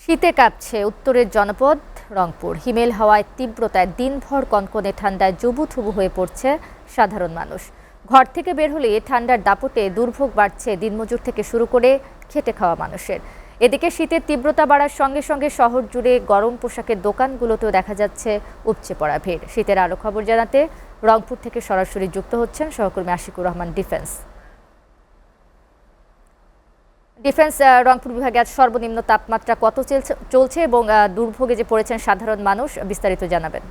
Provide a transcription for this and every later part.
শীতে কাঁপছে উত্তরের জনপদ রংপুর। হিমেল হাওয়ায় তীব্রতায় দিনভর কনকনে ঠান্ডায় জবুথবু হয়ে পড়ছে সাধারণ মানুষ। ঘর থেকে বের হলে ঠান্ডার দাপটে দুর্ভোগ বাড়ছে দিনমজুর থেকে শুরু করে খেটে খাওয়া মানুষের। এদিকে শীতের তীব্রতা বাড়ার সঙ্গে সঙ্গে শহর জুড়ে গরম পোশাকের দোকানগুলোতেও দেখা যাচ্ছে উপচে পড়া ভিড়। শীতের আরও খবর জানাতে রংপুর থেকে সরাসরি যুক্ত হচ্ছেন সহকর্মী আশিকুর রহমান ডিফেন্স। রংপুর বিভাগে আজ সর্বনিম্ন তাপমাত্রা কত চলছে এবং দুর্ভোগে যে পড়েছেন সাধারণ মানুষ, বিস্তারিত জানাবেন।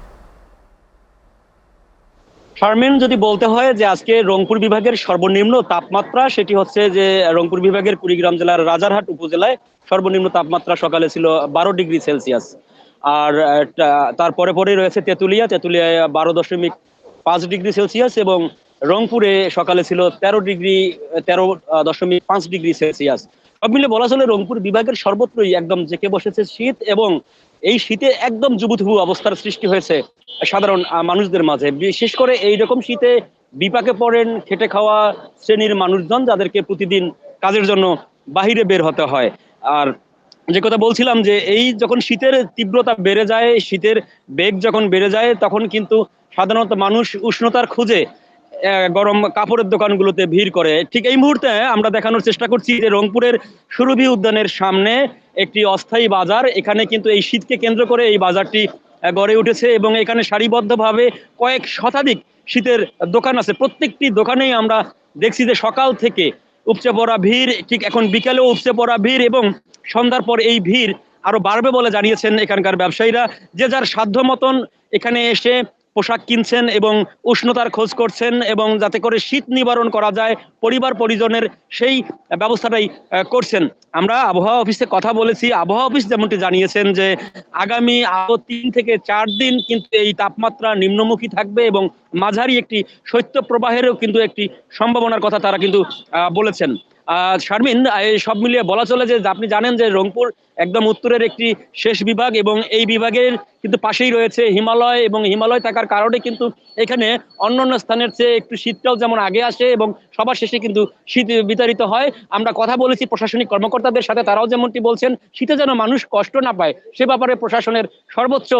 শারমিন, যদি বলতে হয় যে আজকে রংপুর বিভাগের সর্বনিম্ন তাপমাত্রা, সেটি হচ্ছে যে রংপুর বিভাগের কুড়িগ্রাম জেলার রাজারহাট উপজেলায় সর্বনিম্ন তাপমাত্রা সকালে ছিল 12 ডিগ্রি সেলসিয়াস। আর তারপরে পরে রয়েছে তেঁতুলিয়ায় 12.5 ডিগ্রি সেলসিয়াস এবং রংপুরে সকালে ছিল 13.5 ডিগ্রি সেলসিয়াস। সব মিলে বলা চলে রংপুর বিভাগের সর্বত্রই একদম জেঁকে বসেছে শীত, এবং এই শীতে একদম জুবুথুবু অবস্থার সৃষ্টি হয়েছে সাধারণ মানুষদের মাঝে। বিশেষ করে এইরকম শীতে বিপাকে পড়েন খেটে খাওয়া শ্রেণীর মানুষজন, যাদেরকে প্রতিদিন কাজের জন্য বাহিরে বের হতে হয়। আর যে কথা বলছিলাম, যে এই যখন শীতের তীব্রতা বেড়ে যায়, শীতের বেগ যখন বেড়ে যায়, তখন কিন্তু সাধারণত মানুষ উষ্ণতার খুঁজে গরম কাপড়ের দোকানগুলোতে ভিড় করে। ঠিক এই মুহূর্তে আমরা দেখানোর চেষ্টা করছি যে রংপুরের সুরভি উদ্যানের সামনে একটি অস্থায়ী বাজার। এখানে কিন্তু এই শীতকে কেন্দ্র করে এই বাজারটি গড়ে উঠেছে এবং এখানে সারিবদ্ধভাবে কয়েক শতাধিক শীতের দোকান আছে। প্রত্যেকটি দোকানেই আমরা দেখছি যে সকাল থেকে উপচে পড়া ভিড়, ঠিক এখন বিকেলেও উপচে পড়া ভিড়, এবং সন্ধ্যার পর এই ভিড় আরো বাড়বে বলে জানিয়েছেন এখানকার ব্যবসায়ীরা। যে যার সাধ্য মতন এখানে এসে পোশাক কিনছেন এবং উষ্ণতার খোঁজ করছেন, এবং যাতে করে শীত নিবারণ করা যায় পরিবার পরিজনের, সেই ব্যবস্থাটাই করছেন। আমরা আবহাওয়া অফিসে কথা বলেছি, আবহাওয়া অফিস যেমনটি জানিয়েছেন যে আগামী আরো 3 থেকে 4 দিন কিন্তু এই তাপমাত্রা নিম্নমুখী থাকবে এবং মাঝারি একটি শৈত্য প্রবাহেরও কিন্তু একটি সম্ভাবনার কথা তারা কিন্তু বলেছেন। শারমিন, সব মিলিয়ে বলা চলে যে আপনি জানেন যে রংপুর একদম উত্তরের একটি শেষ বিভাগ, এবং এই বিভাগের কিন্তু পাশেই রয়েছে হিমালয়, এবং হিমালয় থাকার কারণে কিন্তু এখানে অন্যান্য স্থানের চেয়ে একটু শীতটাও যেমন আগে আসে এবং সবার শেষে কিন্তু শীত বিতাড়িত হয়। আমরা কথা বলেছি প্রশাসনিক কর্মকর্তাদের সাথে, তারাও যেমনটি বলছেন শীতে যেন মানুষ কষ্ট না পায় সে ব্যাপারে প্রশাসনের সর্বোচ্চ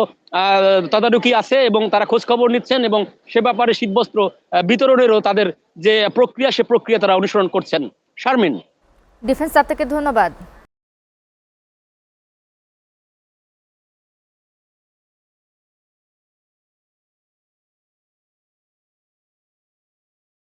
তদারকি আছে এবং তারা খোঁজ খবর নিচ্ছেন, এবং সে ব্যাপারে শীতবস্ত্র বিতরণেরও তাদের যে প্রক্রিয়া, সে প্রক্রিয়া তারা অনুসরণ করছেন। শারমিন, ডিফেন্স, আপনাকে ধন্যবাদ।